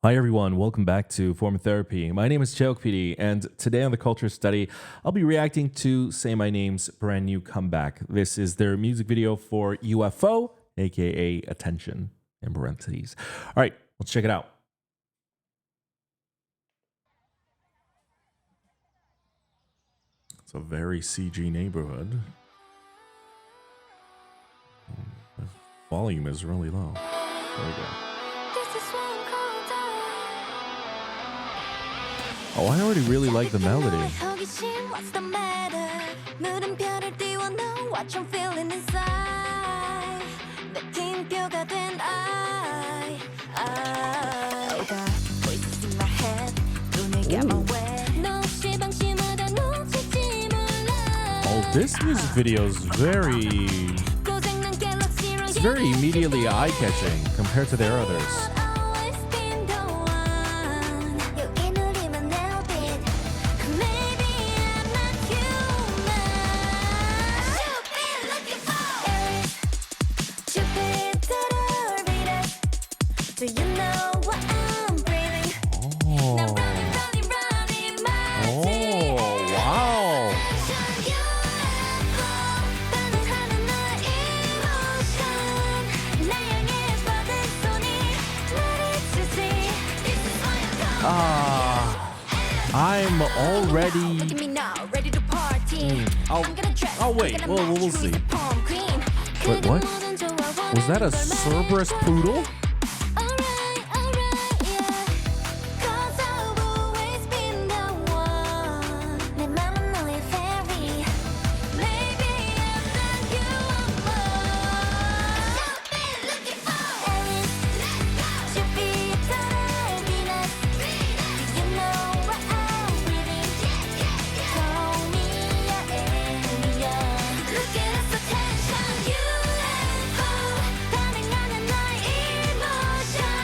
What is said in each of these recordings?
Hi everyone, welcome back to Form Therapy. My name is Cheok and today on the Culture Study, I'll be reacting to Say My Name's brand new comeback. This is their music video for UFO, aka Attention, in parentheses. All right, let's check it out. It's a very CG neighborhood. The volume is really low. There we go. Oh, I already really like the melody. Oh, this music video is very immediately eye-catching compared to their others. Do you know what I'm breathing? Oh. Oh, wow. I'm already. I'll wait. We'll see. Wait, what? Was that a Cerberus poodle?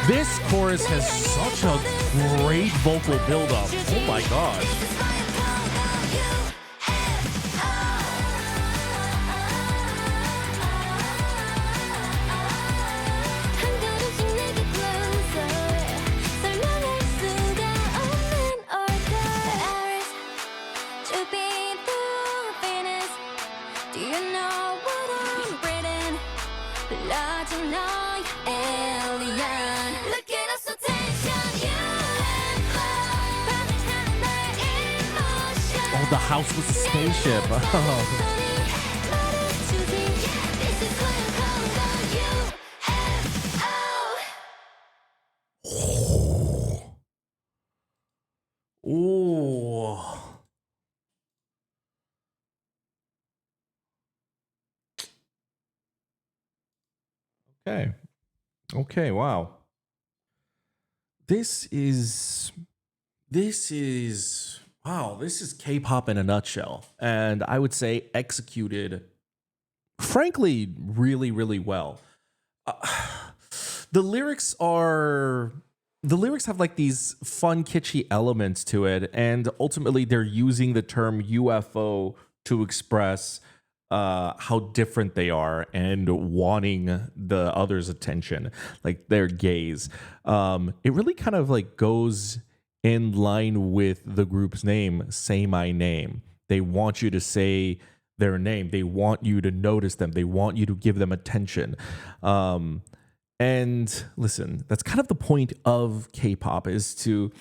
This chorus has such a great vocal buildup. Oh my gosh. Do you know what I'm breathing? Blood to know you're alien. Look at us, attention, UFO. Oh, the house was a spaceship. Ooh. Okay. Okay, wow. This is wow, this is K-pop in a nutshell. And I would say executed frankly really really well. Uh, the lyrics have like these fun kitschy elements to it, and ultimately they're using the term UFO to express how different they are and wanting the other's attention, like their gaze. It really kind of like goes in line with the group's name, Say My Name. They want you to say their name. They want you to notice them. They want you to give them attention. And listen, that's kind of the point of K-pop, is to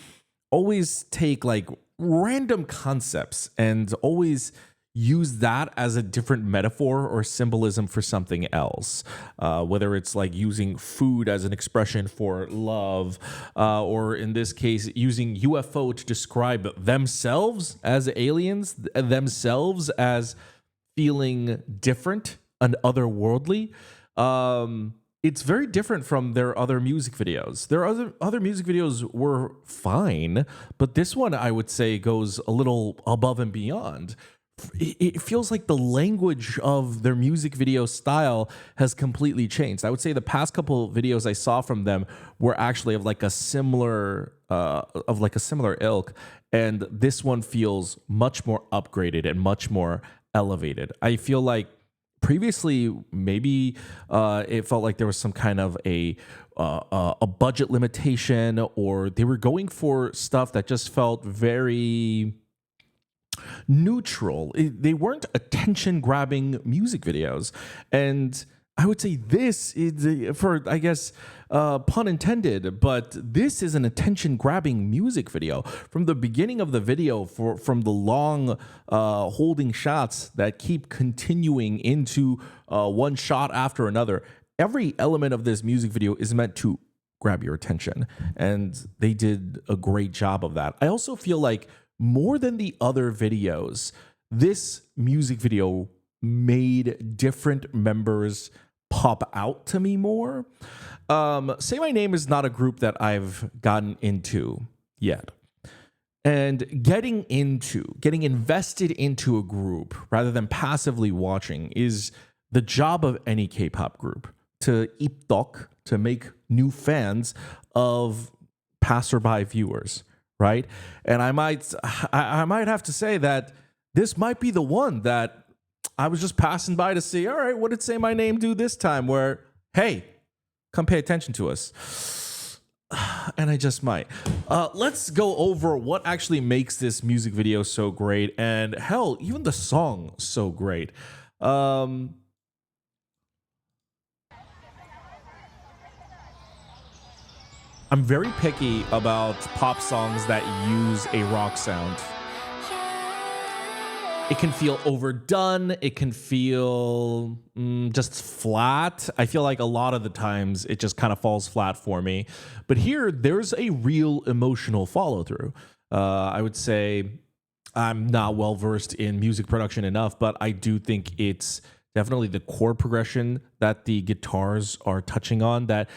always take like random concepts and always use that as a different metaphor or symbolism for something else, whether it's like using food as an expression for love, or in this case, using UFO to describe themselves as aliens, themselves as feeling different and otherworldly. It's very different from their other music videos. Their other music videos were fine, but this one, I would say, goes a little above and beyond. It feels like the language of their music video style has completely changed. I would say the past couple of videos I saw from them were actually of like a similar ilk, and this one feels much more upgraded and much more elevated. I feel like previously maybe it felt like there was some kind of a budget limitation, or they were going for stuff that just felt very neutral. They weren't attention grabbing music videos. And I would say this is, for, I guess, pun intended, but this is an attention grabbing music video. From the beginning of the video, from the long holding shots that keep continuing into one shot after another, every element of this music video is meant to grab your attention. And they did a great job of that. I also feel like more than the other videos, this music video made different members pop out to me more. Say My Name is not a group that I've gotten into yet. And getting invested into a group rather than passively watching is the job of any K-pop group. To 입덕, to make new fans of passerby viewers, right? And I might have to say that this might be the one that I was just passing by to see, all right, what did Say My Name do this time? Where, hey, come pay attention to us. And I just might. Let's go over what actually makes this music video so great, and hell, even the song so great. I'm very picky about pop songs that use a rock sound. It can feel overdone. It can feel just flat. I feel like a lot of the times it just kind of falls flat for me. But here, there's a real emotional follow through. I would say I'm not well versed in music production enough, but I do think it's definitely the chord progression that the guitars are touching on, that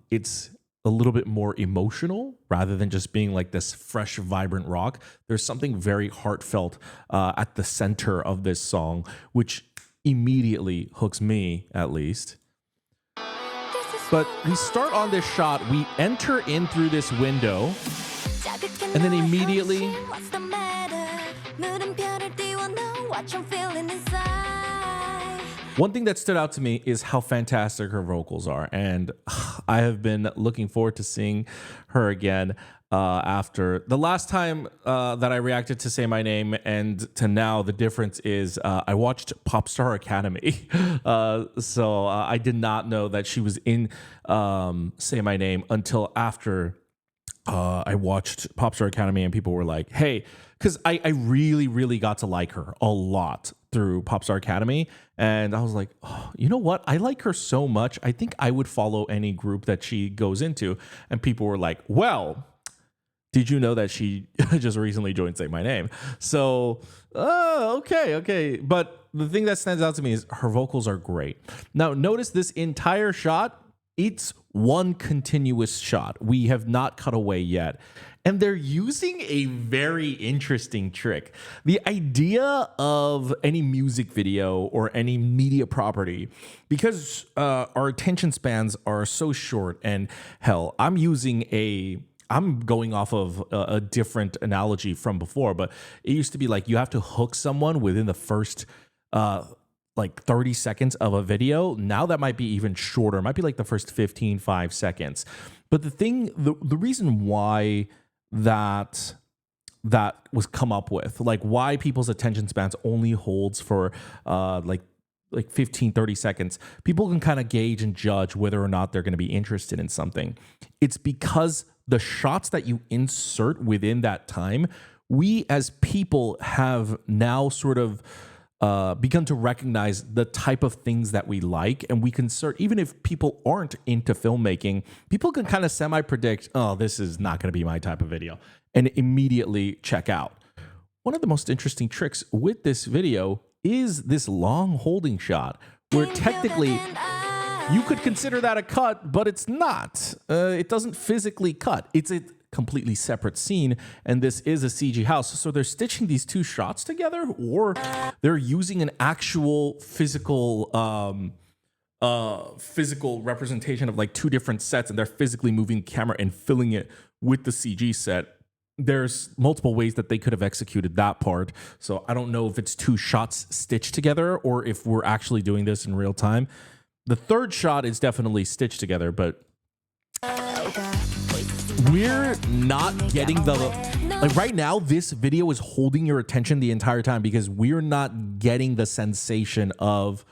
it's a little bit more emotional rather than just being like this fresh, vibrant rock. There's something very heartfelt at the center of this song, which immediately hooks me, at least. But we start on this shot, we enter in through this window, and then immediately one thing that stood out to me is how fantastic her vocals are, and I have been looking forward to seeing her again after the last time that I reacted to Say My Name, and to now. The difference is I watched Popstar Academy, so I did not know that she was in Say My Name until after I watched Popstar Academy, and people were like, hey, because I really, really got to like her a lot through Popstar Academy. And I was like, oh, you know what? I like her so much. I think I would follow any group that she goes into. And people were like, well, did you know that she just recently joined Say My Name? So, okay. But the thing that stands out to me is her vocals are great. Now, notice this entire shot. It's one continuous shot. We have not cut away yet. And they're using a very interesting trick. The idea of any music video or any media property, because our attention spans are so short, and hell, I'm going off of a different analogy from before, but it used to be like you have to hook someone within the first like 30 seconds of a video. Now that might be even shorter. It might be like the first 5 seconds. But the reason why that was come up with, like why people's attention spans only holds for like 15-30 seconds, people can kind of gauge and judge whether or not they're going to be interested in something. It's because the shots that you insert within that time, we as people have now sort of begun to recognize the type of things that we like, and we can start, even if people aren't into filmmaking, people can kind of semi-predict, oh, this is not going to be my type of video, and immediately check out. One of the most interesting tricks with this video is this long holding shot, where technically you could consider that a cut, but it's not. It doesn't physically cut. It's a completely separate scene, and this is a CG house. So they're stitching these two shots together, or they're using an actual physical representation of like two different sets, and they're physically moving the camera and filling it with the CG set. there's multiple ways that they could have executed that part. So I don't know if it's 2 shots stitched together or if we're actually doing this in real time. The third shot is definitely stitched together, but we're not getting the, like right now, this video is holding your attention the entire time because we're not getting the sensation of,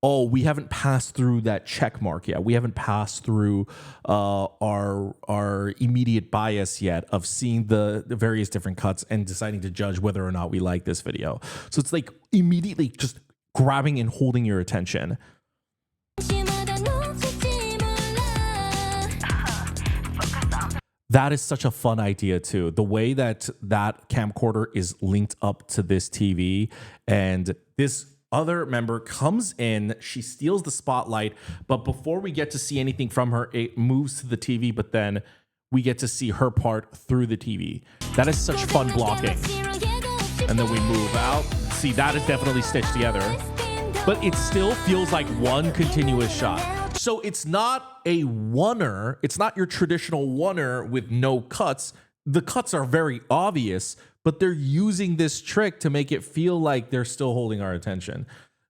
oh, we haven't passed through that check mark yet. We haven't passed through our immediate bias yet of seeing the various different cuts and deciding to judge whether or not we like this video. So it's like immediately just grabbing and holding your attention. That is such a fun idea too. The way that that camcorder is linked up to this TV, and this other member comes in, she steals the spotlight, but before we get to see anything from her, it moves to the TV, but then we get to see her part through the TV. That is such fun blocking. And then we move out. See, that is definitely stitched together, but it still feels like one continuous shot. So it's not a oneer. It's not your traditional oneer with no cuts. The cuts are very obvious, but they're using this trick to make it feel like they're still holding our attention.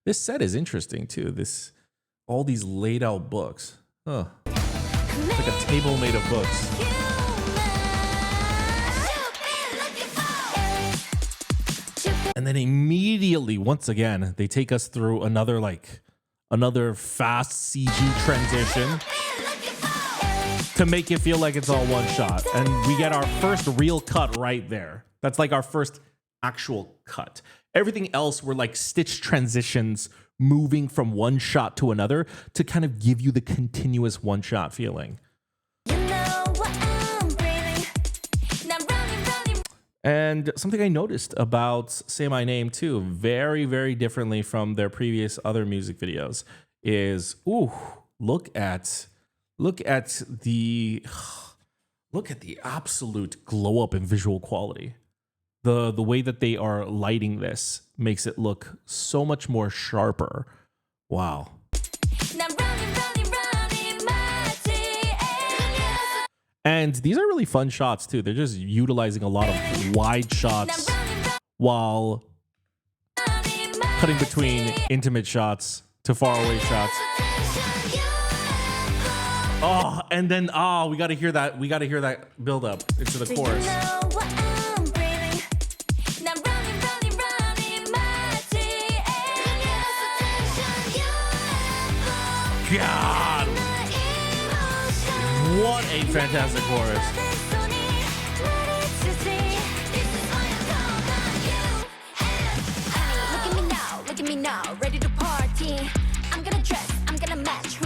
This set is interesting too. All these laid out books. Huh. It's like a table made of books. And then immediately, once again, they take us through another fast CG transition to make it feel like it's all one shot. And we get our first real cut right there. That's like our first actual cut. Everything else were like stitched transitions moving from one shot to another to kind of give you the continuous one shot feeling. And something I noticed about Say My Name too, very, very differently from their previous other music videos, is look at the absolute glow up in visual quality. The way that they are lighting this makes it look so much more sharper. Wow. And these are really fun shots too. They're just utilizing a lot of wide shots while cutting between intimate shots to faraway shots. Oh, and then we gotta hear that. We gotta hear that build up into the chorus. God. What a fantastic chorus. Look at me now, ready to party. I'm gonna dress, I'm gonna match.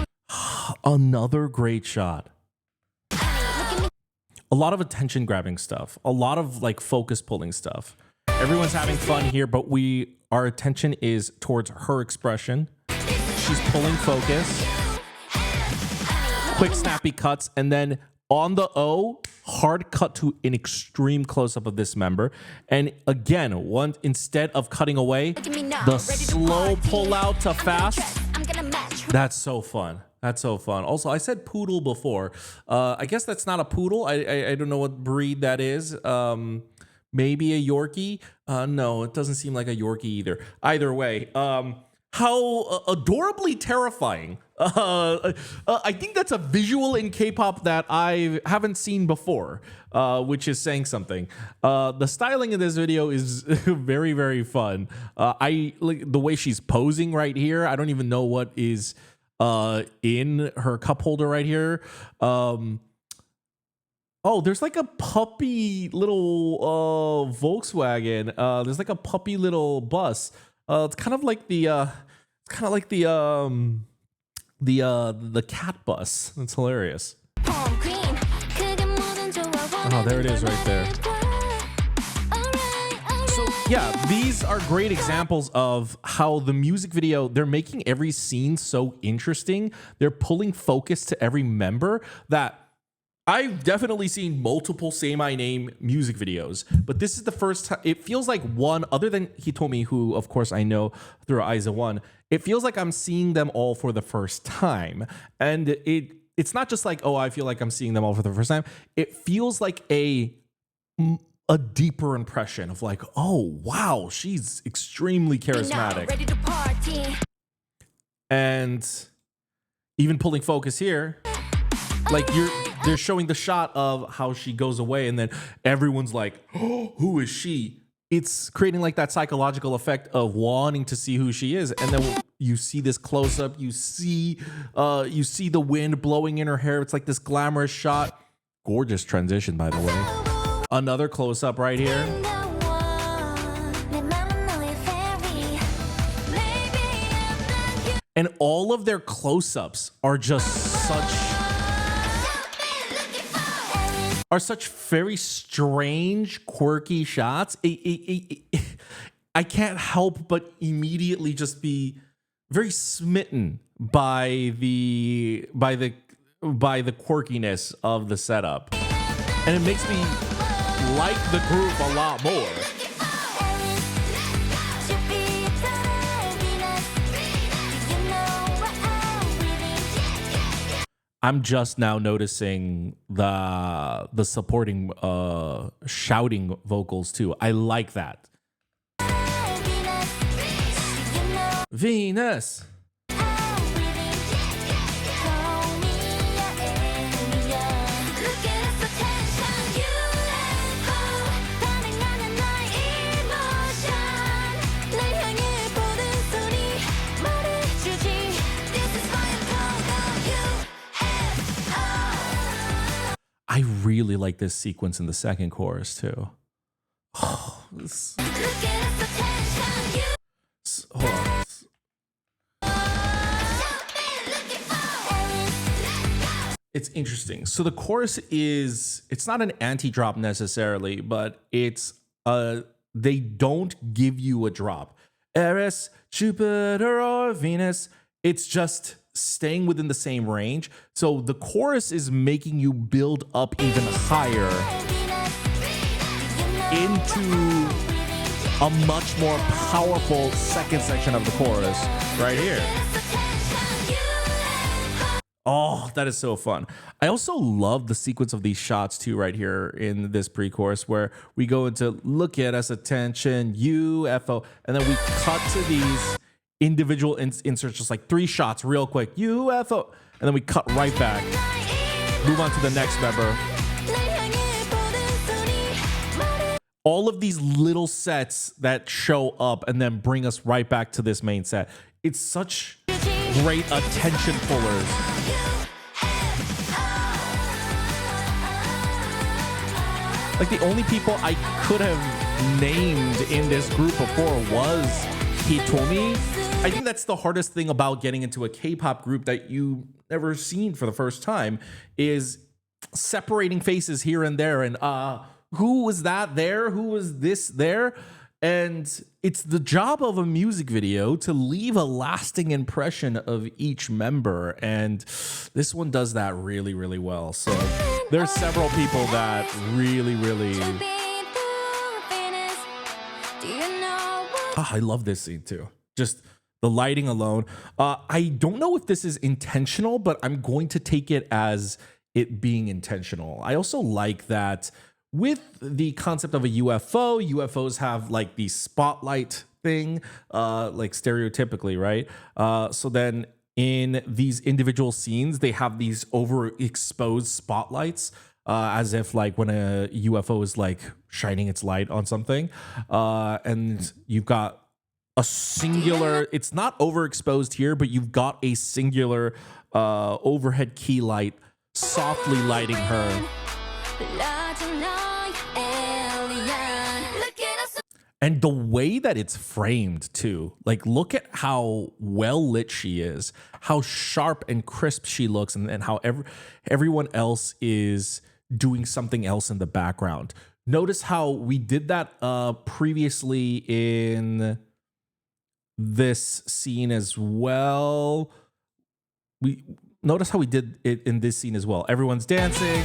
Another great shot. A lot of attention grabbing stuff, a lot of like focus pulling stuff. Everyone's having fun here, but our attention is towards her expression. She's pulling focus. Quick snappy cuts, and then on the O, hard cut to an extreme close-up of this member. And again, instead of cutting away, the slow pull out to fast. That's so fun. That's so fun. Also, I said poodle before. I guess that's not a poodle. I don't know what breed that is. Maybe a Yorkie. No, it doesn't seem like a Yorkie either. Either way, how adorably terrifying. I think that's a visual in K-pop that I haven't seen before, which is saying something. The styling in this video is very, very fun. I like the way she's posing right here. I don't even know what is in her cup holder right here. Oh, there's like a puppy little Volkswagen. There's like a puppy little bus. It's kind of like the cat bus. It's hilarious. Oh, there it is right there. So yeah, these are great examples of how the music video, they're making every scene so interesting. They're pulling focus to every member that I've definitely seen multiple Say My Name music videos, but this is the first time. It feels like one, other than Hitomi, who of course I know through Aiza 1, it feels like I'm seeing them all for the first time. And it's not just like, oh, I feel like I'm seeing them all for the first time. It feels like a a deeper impression of like, oh wow, she's extremely charismatic. Ready to party. And even pulling focus here, like they're showing the shot of how she goes away, and then everyone's like, oh, who is she? It's creating like that psychological effect of wanting to see who she is. And then you see this close up, you see the wind blowing in her hair. It's like this glamorous shot. Gorgeous transition, by the way. Another close up right here. And all of their close ups are just such very strange, quirky shots. I can't help but immediately just be very smitten by the quirkiness of the setup, and it makes me like the group a lot more. I'm just now noticing the supporting shouting vocals too. I like that. Venus. I really like this sequence in the second chorus too. Oh, hold on. It's interesting. So the chorus it's not an anti-drop necessarily, but it's they don't give you a drop. Eris, Jupiter, or Venus. It's just staying within the same range. So the chorus is making you build up even higher into a much more powerful second section of the chorus right here. Oh, that is so fun. I also love the sequence of these shots too right here in this pre-chorus where we go into look at us, attention, UFO, and then we cut to these individual inserts, just like 3 shots real quick, UFO, and then we cut right back, move on to the next member. All of these little sets that show up and then bring us right back to this main set. It's such great attention pullers. Like the only people I could have named in this group before was Hitomi. I think that's the hardest thing about getting into a K-pop group that you never seen for the first time is separating faces here and there. And who was that there? Who was this there? And it's the job of a music video to leave a lasting impression of each member. And this one does that really, really well. So there's several people that really, really... I love this scene too. Just the lighting alone. I don't know if this is intentional, but I'm going to take it as it being intentional. I also like that with the concept of a UFO, UFOs have like the spotlight thing, like stereotypically, right? So then in these individual scenes, they have these overexposed spotlights, as if like when a UFO is like shining its light on something, and you've got a singular, it's not overexposed here, but you've got a singular overhead key light softly lighting her. And the way that it's framed too, like look at how well lit she is, how sharp and crisp she looks, and how everyone else is doing something else in the background. Notice how we did that previously in this scene as well. We notice how we did it in this scene as well. Everyone's dancing.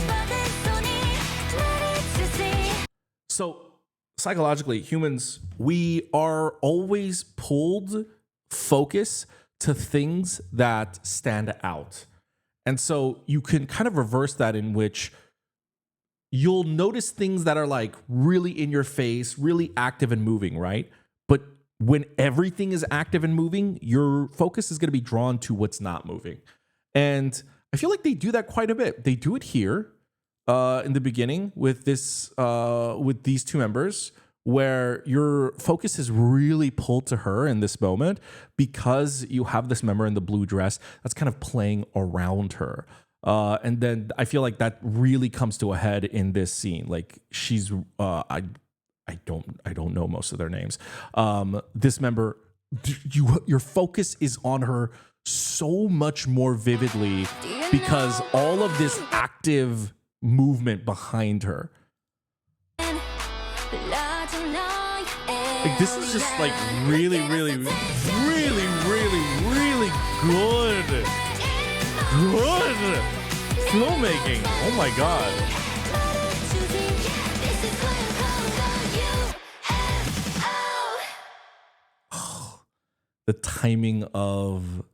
So psychologically, humans, we are always pulled focus to things that stand out. And so you can kind of reverse that in which you'll notice things that are like really in your face, really active and moving, right? But when everything is active and moving, your focus is going to be drawn to what's not moving. And I feel like they do that quite a bit. They do it here in the beginning with these two members, where your focus is really pulled to her in this moment because you have this member in the blue dress that's kind of playing around her. And then I feel like that really comes to a head in this scene. Like she's, I don't know most of their names. This member, your focus is on her so much more vividly because all of this active movement behind her. Like this is just like really, really, really, really, really good filmmaking. Oh my god. The timing of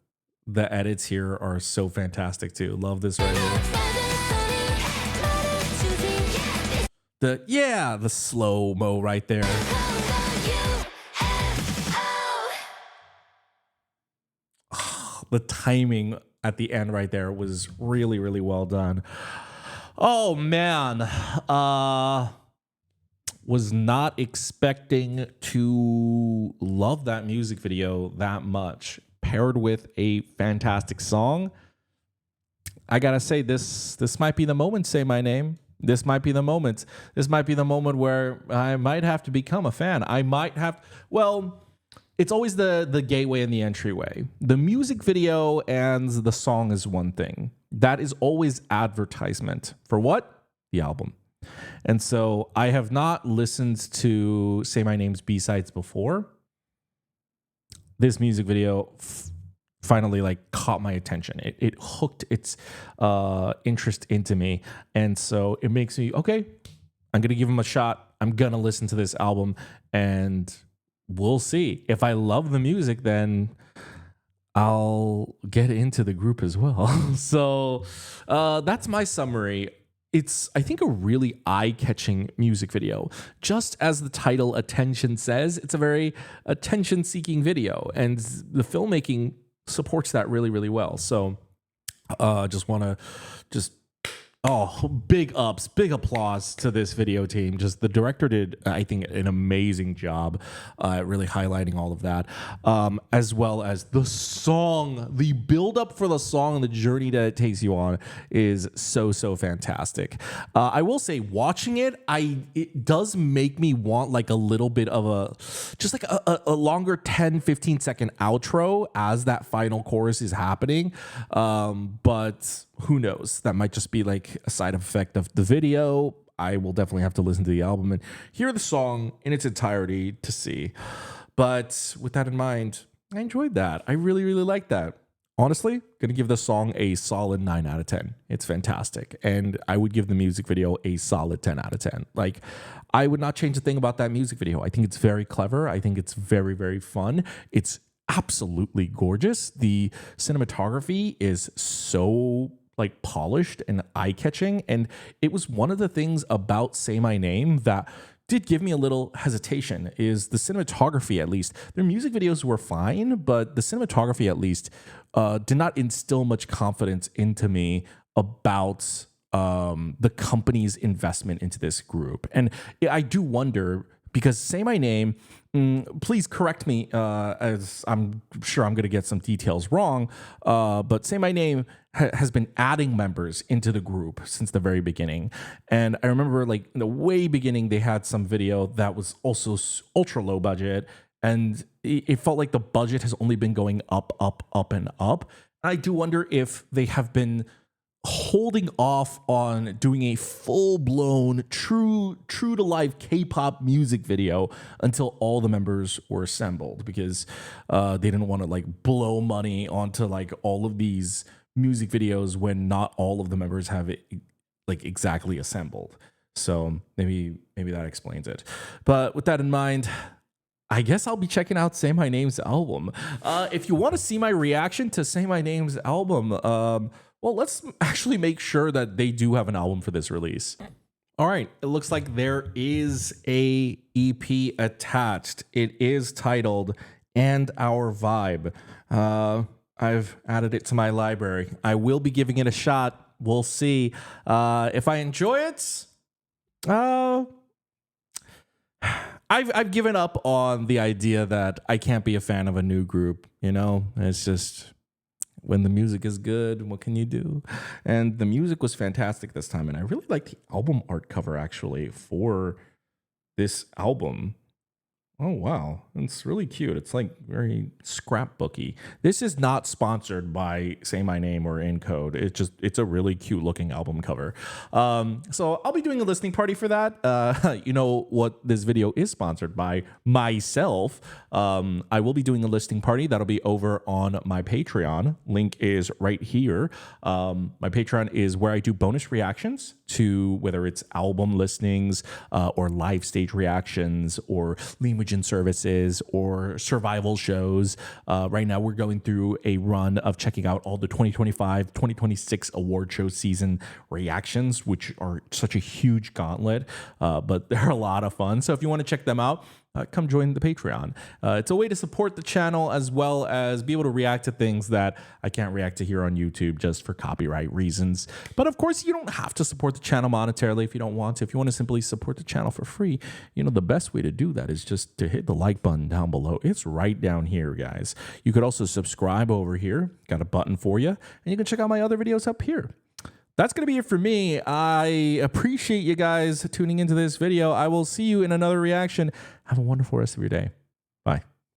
the edits here are so fantastic too. Love this right here. The slow-mo right there. The timing at the end right there was really, really well done. Oh man. Was not expecting to love that music video that much, paired with a fantastic song. I gotta say, this might be the moment, Say My Name. This might be the moment. This might be the moment where I might have to become a fan. I might have, well, it's always the gateway and the entryway. The music video and the song is one thing. That is always advertisement. For what? The album. And so I have not listened to Say My Name's B-sides before. This music video finally like caught my attention. It hooked its interest into me. And so it makes me, okay, I'm going to give him a shot. I'm going to listen to this album and we'll see. If I love the music, then I'll get into the group as well. So that's my summary. It's, I think, a really eye-catching music video. Just as the title Attention says, it's a very attention-seeking video, and the filmmaking supports that really, really well. So just want to big ups, big applause to this video team. Just the director did, I think, an amazing job really highlighting all of that, as well as the song. The build up for the song and the journey that it takes you on is so fantastic. I will say, watching it does make me want like a little bit of a longer 10-15 second outro as that final chorus is happening. But who knows? That might just be like a side effect of the video. I will definitely have to listen to the album and hear the song in its entirety to see. But with that in mind, I enjoyed that. I really, really liked that. Honestly, gonna give the song a solid 9 out of 10. It's fantastic. And I would give the music video a solid 10 out of 10. Like, I would not change a thing about that music video. I think it's very clever. I think it's very, very fun. It's absolutely gorgeous. The cinematography is so like polished and eye-catching, and it was one of the things about Say My Name that did give me a little hesitation. Is the cinematography, at least. Their music videos were fine, but the cinematography, at least, did not instill much confidence into me about the company's investment into this group. And I do wonder, because Say My Name, please correct me, as I'm sure I'm going to get some details wrong, but Say My Name has been adding members into the group since the very beginning. And I remember, like, in the way beginning, they had some video that was also ultra low budget, and it felt like the budget has only been going up, and up. I do wonder if they have been holding off on doing a full-blown true to life K-pop music video until all the members were assembled, because they didn't want to like blow money onto like all of these music videos when not all of the members have it like exactly assembled. So maybe that explains it. But with that in mind, I guess I'll be checking out Say My Name's album. If you want to see my reaction to Say My Name's album, well, let's actually make sure that they do have an album for this release. All right, it looks like there is a EP attached. It is titled "And Our Vibe." I've added it to my library. I will be giving it a shot. We'll see if I enjoy it. I've given up on the idea that I can't be a fan of a new group. You know, it's just when the music is good, what can you do? And the music was fantastic this time, and I really like the album art cover actually for this album. Oh wow, it's really cute. It's like very scrapbooky. This is not sponsored by Say My Name or Encode. It's a really cute looking album cover. So I'll be doing a listening party for that. You know what this video is sponsored by? Myself. I will be doing a listening party that'll be over on my Patreon. Link is right here. My Patreon is where I do bonus reactions to whether it's album listings or live stage reactions or language and services or survival shows. Right now we're going through a run of checking out all the 2025 2026 award show season reactions, which are such a huge gauntlet, but they're a lot of fun. So if you want to check them out, come join the Patreon. It's a way to support the channel as well as be able to react to things that I can't react to here on YouTube just for copyright reasons. But of course, you don't have to support the channel monetarily if you don't want to. If you want to simply support the channel for free, you know, the best way to do that is just to hit the like button down below. It's right down here, guys. You could also subscribe over here. Got a button for you. And you can check out my other videos up here. That's going to be it for me. I appreciate you guys tuning into this video. I will see you in another reaction. Have a wonderful rest of your day. Bye.